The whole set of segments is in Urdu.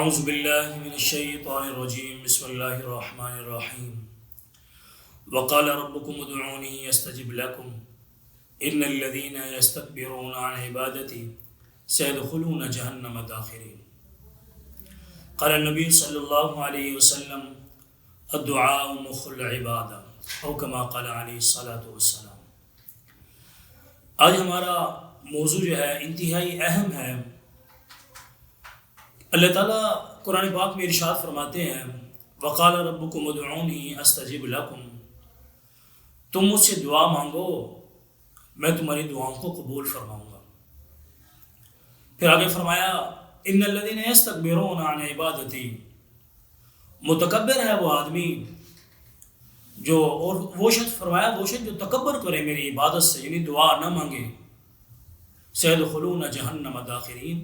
اعوذ باللہ من الشیطان الرجیم بسم اللہ الرحمن الرحیم وقال ربکم ادعونی استجب لکم ان الذین یستکبرون عن عبادتی سیدخلون جہنم داخرین۔ قال النبی صلی اللہ علیہ وسلم الدعاء مخ العبادہ او کما قال علیہ الصلاۃ والسلام۔ آج ہمارا موضوع جو ہے انتہائی اہم ہے۔ اللہ تعالیٰ قرآن پاک میں ارشاد فرماتے ہیں وقال ربکم ادعونی استجب لکم، تم مجھ سے دعا مانگو میں تمہاری دعاؤں کو قبول فرماؤں گا۔ پھر آگے فرمایا ان الذین یستکبرون عن عبادتی، متکبر ہے وہ آدمی جو، اور وہ شخص فرمایا وہ شخص جو تکبر کرے میری عبادت سے، یعنی دعا نہ مانگے، سیدخلون جہنم داخرین،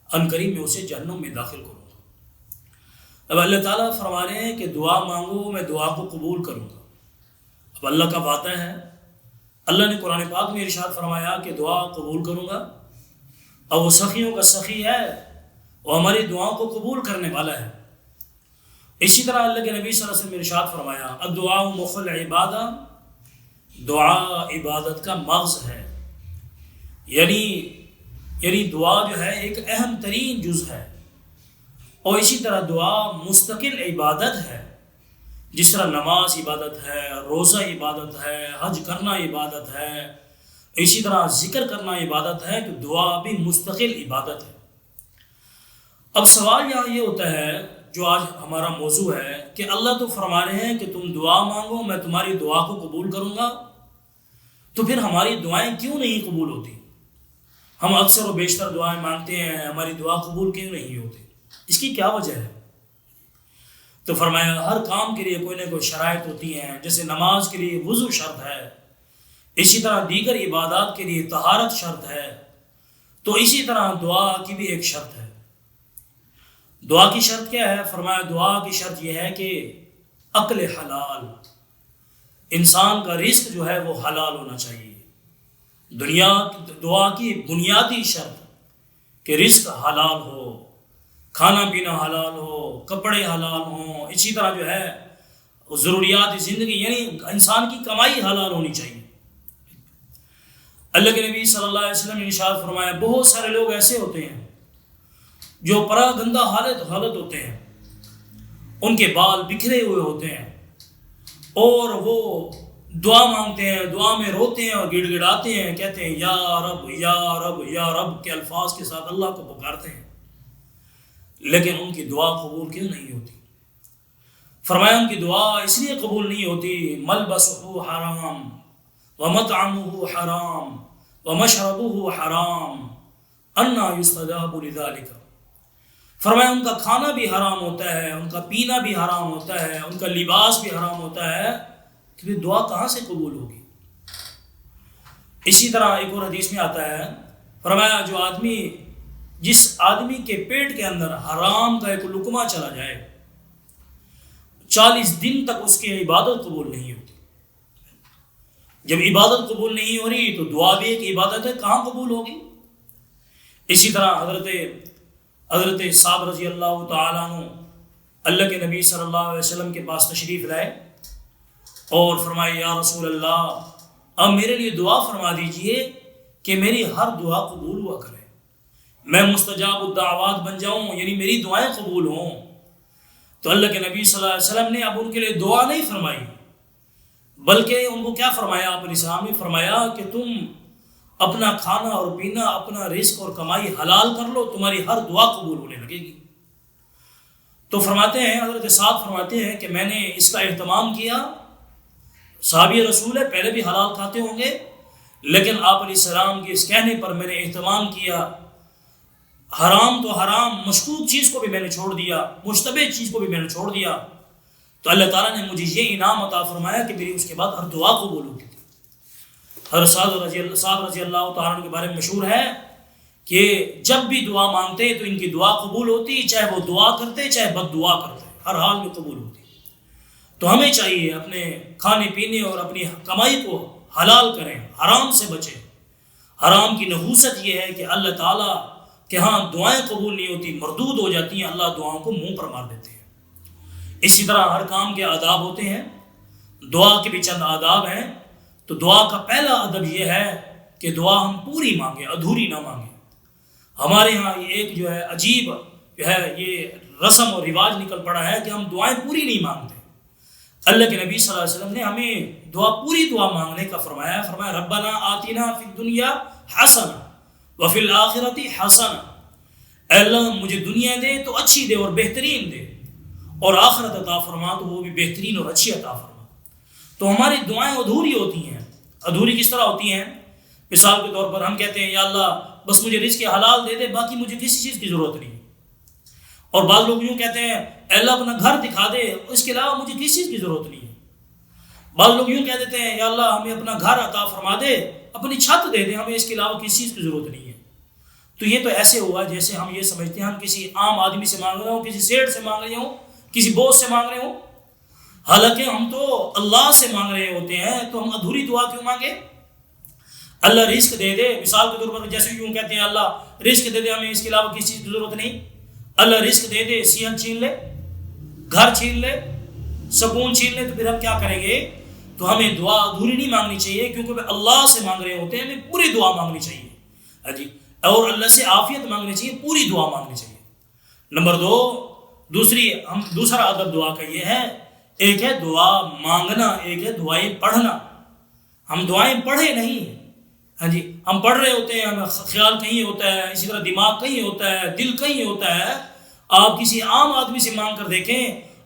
ان قریب میں اسے جہنم میں داخل کروں گا۔ اب اللہ تعالیٰ فرما رہے ہیں کہ دعا مانگو میں دعا کو قبول کروں گا۔ اب اللہ کا وعدہ ہے، اللہ نے قرآن پاک میں ارشاد فرمایا کہ دعا قبول کروں گا، اور وہ سخیوں کا سخی ہے، وہ ہماری دعاؤں کو قبول کرنے والا ہے۔ اسی طرح اللہ کے نبی صلی اللہ علیہ وسلم نے ارشاد فرمایا الدعاء مخ العبادہ، دعا عبادت کا مغز ہے، یعنی دعا جو ہے ایک اہم ترین جز ہے، اور اسی طرح دعا مستقل عبادت ہے۔ جس طرح نماز عبادت ہے، روزہ عبادت ہے، حج کرنا عبادت ہے، اسی طرح ذکر کرنا عبادت ہے، کہ دعا بھی مستقل عبادت ہے۔ اب سوال یہاں یہ ہوتا ہے جو آج ہمارا موضوع ہے کہ اللہ تو فرما رہے ہیں کہ تم دعا مانگو میں تمہاری دعا کو قبول کروں گا، تو پھر ہماری دعائیں کیوں نہیں قبول ہوتی؟ ہم اکثر و بیشتر دعائیں مانگتے ہیں، ہماری دعا قبول کیوں نہیں ہوتی؟ اس کی کیا وجہ ہے؟ تو فرمایا ہر کام کے لیے کوئی نہ کوئی شرائط ہوتی ہیں، جیسے نماز کے لیے وضو شرط ہے، اسی طرح دیگر عبادات کے لیے طہارت شرط ہے، تو اسی طرح دعا کی بھی ایک شرط ہے۔ دعا کی شرط کیا ہے؟ فرمایا دعا کی شرط یہ ہے کہ عقل حلال، انسان کا رزق جو ہے وہ حلال ہونا چاہیے۔ دعا کی بنیادی شرط کہ رزق حلال ہو، کھانا پینا حلال ہو، کپڑے حلال ہوں، اسی طرح جو ہے ضروریات زندگی، یعنی انسان کی کمائی حلال ہونی چاہیے۔ اللہ کے نبی صلی اللہ علیہ وسلم نے ارشاد فرمایا بہت سارے لوگ ایسے ہوتے ہیں جو پرا گندہ حالت ہوتے ہیں، ان کے بال بکھرے ہوئے ہوتے ہیں، اور وہ دعا مانگتے ہیں، دعا میں روتے ہیں اور گڑ گڑاتے ہیں، کہتے ہیں یا رب یا رب یا رب کے الفاظ کے ساتھ اللہ کو پکارتے ہیں، لیکن ان کی دعا قبول کیوں نہیں ہوتی؟ فرمایا ان کی دعا اس لیے قبول نہیں ہوتی ملبسہ حرام ومطعمہ حرام ومشربہ حرام انا یستجاب لذلک۔ فرمایا ان کا کھانا بھی حرام ہوتا ہے، ان کا پینا بھی حرام ہوتا ہے، ان کا لباس بھی حرام ہوتا ہے، کہ پھر دعا کہاں سے قبول ہوگی؟ اسی طرح ایک اور حدیث میں آتا ہے، فرمایا جس آدمی کے پیٹ کے اندر حرام کا ایک لقمہ چلا جائے 40 دن تک اس کی عبادت قبول نہیں ہوتی۔ جب عبادت قبول نہیں ہو رہی تو دعا بھی ایک عبادت ہے، کہاں قبول ہوگی؟ اسی طرح حضرت صاحب رضی اللہ تعالیٰ عنہ اللہ کے نبی صلی اللہ علیہ وسلم کے پاس تشریف لائے اور فرمائے یا رسول اللہ اب میرے لیے دعا فرما دیجئے کہ میری ہر دعا قبول ہوا کرے، میں مستجاب الدعوات بن جاؤں، یعنی میری دعائیں قبول ہوں۔ تو اللہ کے نبی صلی اللہ علیہ وسلم نے اب ان کے لیے دعا نہیں فرمائی، بلکہ ان کو کیا فرمایا؟ آپ علیہ السلام نے فرمایا کہ تم اپنا کھانا اور پینا، اپنا رزق اور کمائی حلال کر لو، تمہاری ہر دعا قبول ہونے لگے گی۔ تو فرماتے ہیں حضرت صاحب فرماتے ہیں کہ میں نے اس کا اہتمام کیا، صحابی رسول ہے پہلے بھی حلال کھاتے ہوں گے، لیکن آپ علیہ السلام کے اس کہنے پر میں نے اہتمام کیا، حرام تو حرام، مشکوک چیز کو بھی میں نے چھوڑ دیا، مشتبہ چیز کو بھی میں نے چھوڑ دیا، تو اللہ تعالیٰ نے مجھے یہ انعام عطا فرمایا کہ میری اس کے بعد ہر دعا قبول ہوتی تھی۔ حضرت صاحب رضی اللہ تعالیٰ عنہ کے بارے میں مشہور ہے کہ جب بھی دعا مانگتے تو ان کی دعا قبول ہوتی، چاہے وہ دعا کرتے چاہے بد دعا کرتے، ہر حال میں قبول ہوتی۔ تو ہمیں چاہیے اپنے کھانے پینے اور اپنی کمائی کو حلال کریں، حرام سے بچیں۔ حرام کی نحوست یہ ہے کہ اللہ تعالیٰ کہ ہاں دعائیں قبول نہیں ہوتی، مردود ہو جاتی ہیں، اللہ دعاؤں کو منہ پر مار دیتے ہیں۔ اسی طرح ہر کام کے آداب ہوتے ہیں، دعا کے بھی چند آداب ہیں۔ تو دعا کا پہلا ادب یہ ہے کہ دعا ہم پوری مانگیں، ادھوری نہ مانگیں۔ ہمارے ہاں یہ ایک جو ہے عجیب جو ہے یہ رسم اور رواج نکل پڑا ہے کہ ہم دعائیں پوری نہیں مانگتے۔ اللہ کے نبی صلی اللہ علیہ وسلم نے ہمیں پوری دعا مانگنے کا فرمایا ربنا آتنا فی الدنیا حسنہ وفی الآخرۃ حسنہ، اے اللہ مجھے دنیا دے تو اچھی دے اور بہترین دے، اور آخرت عطا فرما تو وہ بھی بہترین اور اچھی عطا فرما۔ تو ہماری دعائیں ادھوری ہوتی ہیں۔ ادھوری کس طرح ہوتی ہیں؟ مثال کے طور پر ہم کہتے ہیں یا اللہ بس مجھے رزق حلال دے دے، باقی مجھے کسی چیز کی ضرورت نہیں۔ اور بعض لوگ یوں کہتے ہیں اے اللہ اپنا گھر دکھا دے، اس کے علاوہ مجھے کسی چیز کی ضرورت نہیں ہے۔ بعض لوگ یوں کہہ دیتے ہیں یا اللہ ہمیں اپنا گھر عطا فرما دے، اپنی چھت دے دے، ہمیں اس کے علاوہ کسی چیز کی ضرورت نہیں ہے۔ تو یہ تو ایسے ہوا جیسے ہم یہ سمجھتے ہیں ہم کسی عام آدمی سے مانگ رہے ہوں، کسی سیٹ سے مانگ رہے ہوں، کسی بوس سے مانگ رہے ہوں، حالانکہ ہم تو اللہ سے مانگ رہے ہوتے ہیں۔ تو ہم ادھوری دعا کیوں مانگے؟ اللہ رزق دے دے، مثال کے طور پر جیسے یوں کہتے ہیں اللہ رزق دے دے، ہمیں اس کے علاوہ کسی چیز کی ضرورت نہیں۔ اللہ رزق دے دے، صحت چھین لے، گھر چھین لے، سکون چھین لے، تو پھر ہم کیا کریں گے؟ تو ہمیں دعا ادھوری نہیں مانگنی چاہیے، کیونکہ اللہ سے مانگ رہے ہوتے ہیں، ہمیں پوری دعا مانگنی چاہیے جی، اور اللہ سے عافیت مانگنی چاہیے، پوری دعا مانگنی چاہیے۔ نمبر دو، دوسرا ادب دعا کا یہ ہے، ایک ہے دعا مانگنا، ایک ہے دعائیں پڑھنا۔ ہم دعائیں پڑھے نہیں، ہاں جی، ہم پڑھ رہے ہوتے ہیں، ہمیں خیال کہیں ہوتا ہے، اسی طرح دماغ کہیں ہوتا ہے، دل کہیں ہوتا ہے۔ آپ کسی عام آدمی سے مانگ کر دیکھیں،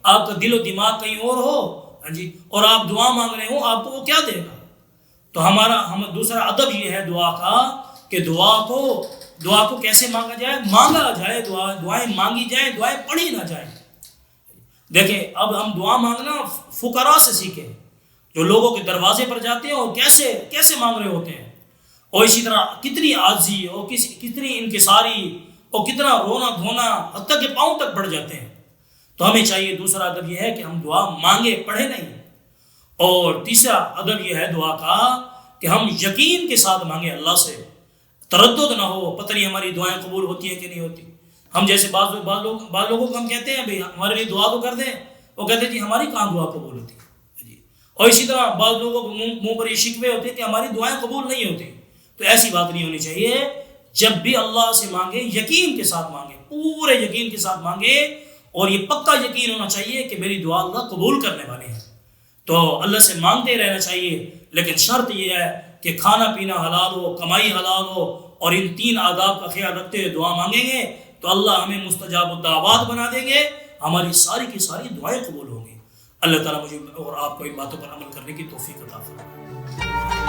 آپ کا دل و دماغ کہیں اور ہو، ہاں جی، اور آپ دعا مانگ رہے ہوں، آپ کو وہ کیا دے گا؟ تو ہم دوسرا ادب یہ ہے دعا کا کہ دعا کو کیسے مانگا جائے، دعائیں مانگی جائیں، دعائیں پڑھی نہ جائیں۔ دیکھیں اب ہم دعا مانگنا فقراء سے سیکھیں، جو لوگوں کے دروازے پر جاتے ہیں اور کیسے مانگ رہے ہوتے ہیں، اور اسی طرح کتنی عاجزی اور کتنی انکساری اور کتنا رونا دھونا حتیٰ کہ پاؤں تک بڑھ جاتے ہیں۔ تو ہمیں چاہیے دوسرا ادب یہ ہے کہ ہم دعا مانگے، پڑھے نہیں۔ اور تیسرا ادب یہ ہے دعا کا کہ ہم یقین کے ساتھ مانگیں، اللہ سے تردد نہ ہو، پتہ نہیں ہماری دعائیں قبول ہوتی ہیں کہ نہیں ہوتی۔ ہم جیسے بعض لوگوں کو ہم کہتے ہیں بھئی ہمارے لیے دعا تو کر دیں، وہ کہتے ہیں جی ہماری کہاں دعا قبول ہوتی ہے جی۔ اور اسی طرح بعض لوگوں کو منہ پر یہ شکوے ہوتے ہیں کہ ہماری دعائیں قبول نہیں ہوتی۔ تو ایسی بات نہیں ہونی چاہیے۔ جب بھی اللہ سے مانگے یقین کے ساتھ مانگے، پورے یقین کے ساتھ مانگے، اور یہ پکا یقین ہونا چاہیے کہ میری دعا اللہ قبول کرنے والے ہیں۔ تو اللہ سے مانگتے رہنا چاہیے، لیکن شرط یہ ہے کہ کھانا پینا حلال ہو، کمائی حلال ہو، اور ان تین آداب کا خیال رکھتے ہوئے دعا مانگیں گے تو اللہ ہمیں مستجاب الدعوات بنا دیں گے، ہماری ساری کی ساری دعائیں قبول ہوں گی۔ اللہ تعالیٰ مجھے اور آپ کو ان باتوں پر عمل کرنے کی توفیق عطا فرمائے۔